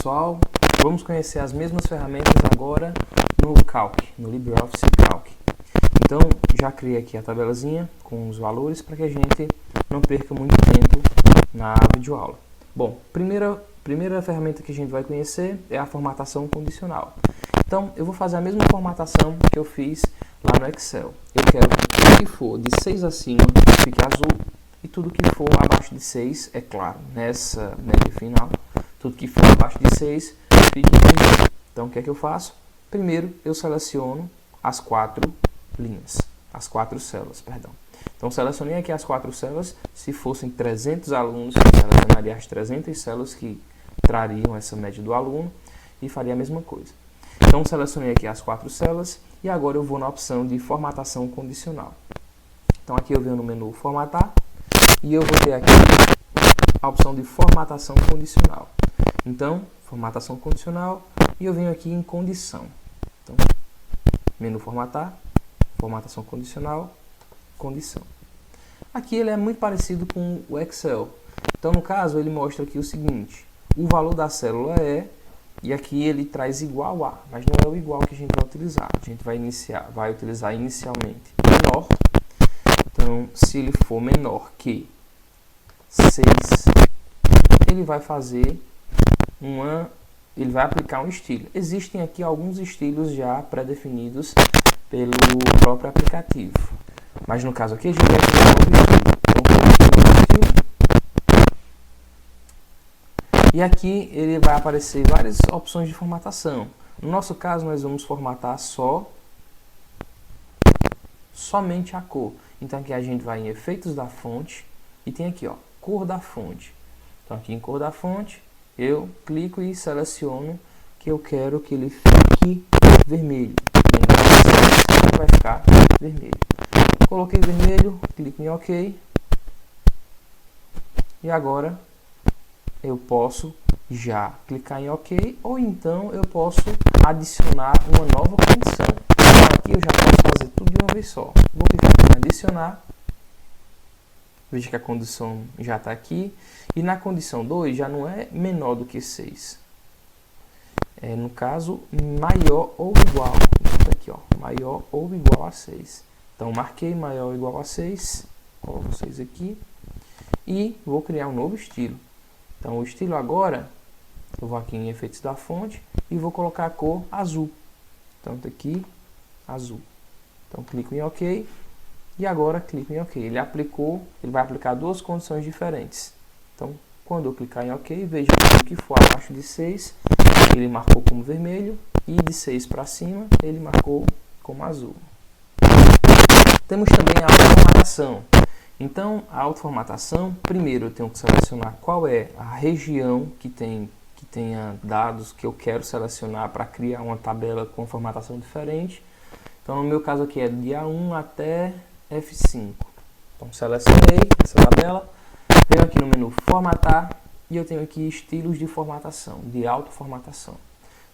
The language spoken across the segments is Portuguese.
pessoal, vamos conhecer as mesmas ferramentas agora no Calc, no LibreOffice Calc. Então, já criei aqui a tabelazinha com os valores para que a gente não perca muito tempo na videoaula. Bom, primeira ferramenta que a gente vai conhecer é a formatação condicional. Então, eu vou fazer a mesma formatação que eu fiz lá no Excel. Eu quero que tudo que for de 6 acima fique azul e tudo que for abaixo de 6, é claro, nessa média final, tudo que for abaixo de 6 fique vermelho. Então, o que é que eu faço? Primeiro, eu seleciono as 4 linhas, as 4 células, perdão. Então, selecionei aqui as 4 células. Se fossem 300 alunos, eu selecionaria as 300 células que trariam essa média do aluno e faria a mesma coisa. Então, selecionei aqui as 4 células e agora eu vou na opção de formatação condicional. Então, aqui eu venho no menu formatar e eu vou ter aqui a opção de formatação condicional. Então, formatação condicional e eu venho aqui em condição. Então, menu formatar, formatação condicional, condição. Aqui ele é muito parecido com o Excel. Então, no caso, ele mostra aqui o seguinte: o valor da célula é, e aqui ele traz igual a, mas não é o igual que a gente vai utilizar. A gente vai utilizar inicialmente menor. Então, se ele for menor que 6, ele vai aplicar um estilo. Existem aqui alguns estilos já pré-definidos pelo próprio aplicativo. Mas no caso aqui a gente vai criar um novo estilo. Então, um novo estilo. E aqui ele vai aparecer várias opções de formatação. No nosso caso, nós vamos formatar somente a cor. Então aqui a gente vai em efeitos da fonte e tem aqui, ó, cor da fonte. Então aqui em cor da fonte, eu clico e seleciono que eu quero que ele fique vermelho. Ele vai ficar vermelho. Coloquei vermelho, clico em OK. E agora eu posso já clicar em OK, ou então eu posso adicionar uma nova condição. Então aqui eu já posso fazer tudo de uma vez só. Vou clicar em adicionar. Veja que a condição já está aqui. E na condição 2 já não é menor do que 6. É, no caso, maior ou igual. Então tá aqui, ó, maior ou igual a 6. Então marquei maior ou igual a 6. Coloco 6 aqui. E vou criar um novo estilo. Então o estilo agora, eu vou aqui em efeitos da fonte e vou colocar a cor azul. Então tá aqui, azul. Então clico em OK. E agora clico em OK. Ele vai aplicar duas condições diferentes. Então, quando eu clicar em OK, veja que o que for abaixo de 6, ele marcou como vermelho. E de 6 para cima, ele marcou como azul. Temos também a autoformatação. Então, a autoformatação, primeiro eu tenho que selecionar qual é a região que tenha dados que eu quero selecionar para criar uma tabela com formatação diferente. Então, no meu caso aqui é de A1 até F5. Então, selecionei essa tabela, venho aqui no menu formatar e eu tenho aqui estilos de formatação, de autoformatação.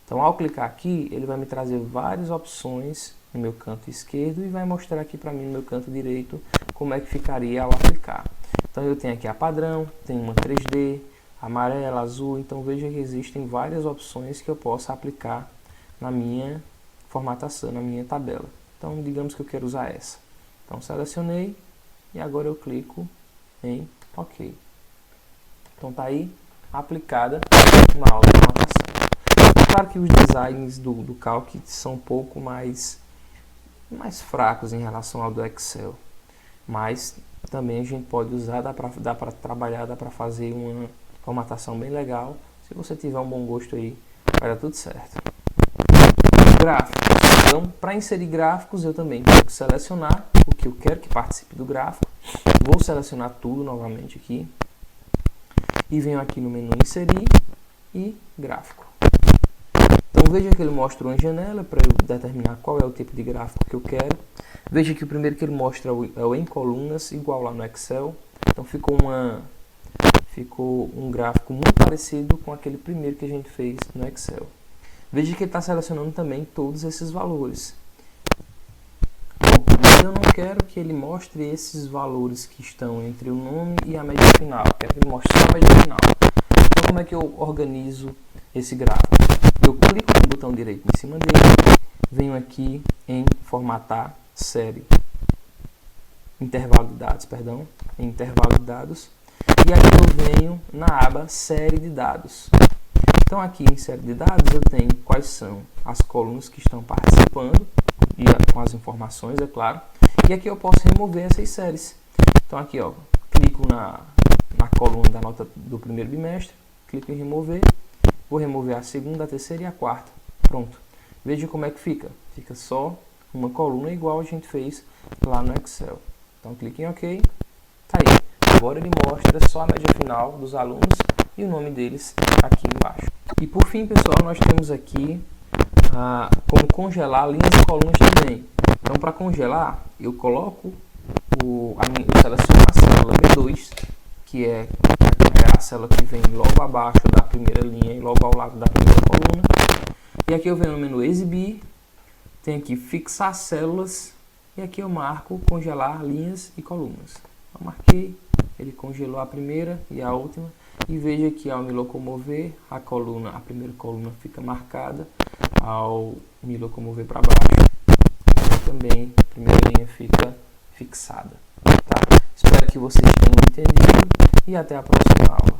Então, ao clicar aqui, ele vai me trazer várias opções no meu canto esquerdo e vai mostrar aqui para mim no meu canto direito como é que ficaria ao aplicar. Então, eu tenho aqui a padrão, tem uma 3D, amarela, azul. Então, veja que existem várias opções que eu posso aplicar na minha formatação, na minha tabela. Então, digamos que eu quero usar essa. Então, selecionei e agora eu clico em OK. Então, está aí aplicada uma autoformatação. É claro que os designs do Calc são um pouco mais fracos em relação ao do Excel. Mas também a gente pode usar, dá para trabalhar, dá para fazer uma formatação bem legal. Se você tiver um bom gosto aí, vai dar tudo certo. Gráficos. Então, para inserir gráficos, eu também tenho que selecionar o que eu quero que participe do gráfico. Vou selecionar tudo novamente aqui. E venho aqui no menu inserir e gráfico. Então, veja que ele mostra uma janela para eu determinar qual é o tipo de gráfico que eu quero. Veja que o primeiro que ele mostra é o em colunas, igual lá no Excel. Então, ficou um gráfico muito parecido com aquele primeiro que a gente fez no Excel. Veja que ele está selecionando também todos esses valores. Mas eu não quero que ele mostre esses valores que estão entre o nome e a média final. Eu quero que ele mostre só a média final. Então, como é que eu organizo esse gráfico. Eu clico com o botão direito em cima dele, venho aqui em formatar série, intervalo de dados, perdão, em intervalo de dados, e aqui eu venho na aba série de dados. Então aqui em série de dados eu tenho quais são as colunas que estão participando, e com as informações, é claro, e aqui eu posso remover essas séries. Então aqui, ó, clico na coluna da nota do primeiro bimestre, clico em remover, vou remover a segunda, a terceira e a quarta. Pronto. Veja como é que fica. Fica só uma coluna igual a gente fez lá no Excel. Então clique em OK. Tá aí. Agora ele mostra só a média final dos alunos e o nome deles aqui embaixo. E por fim, pessoal, nós temos aqui como congelar linhas e colunas também. Então para congelar, eu coloco eu seleciono a célula B2, que é a célula que vem logo abaixo da primeira linha e logo ao lado da primeira coluna. E aqui eu venho no menu exibir, tem aqui fixar células, e aqui eu marco congelar linhas e colunas. Eu marquei, ele congelou a primeira e a última, e veja que ao me locomover, a primeira coluna fica marcada, ao me locomover para baixo, também a primeira linha fica fixada. Tá? Espero que vocês tenham entendido e até a próxima aula.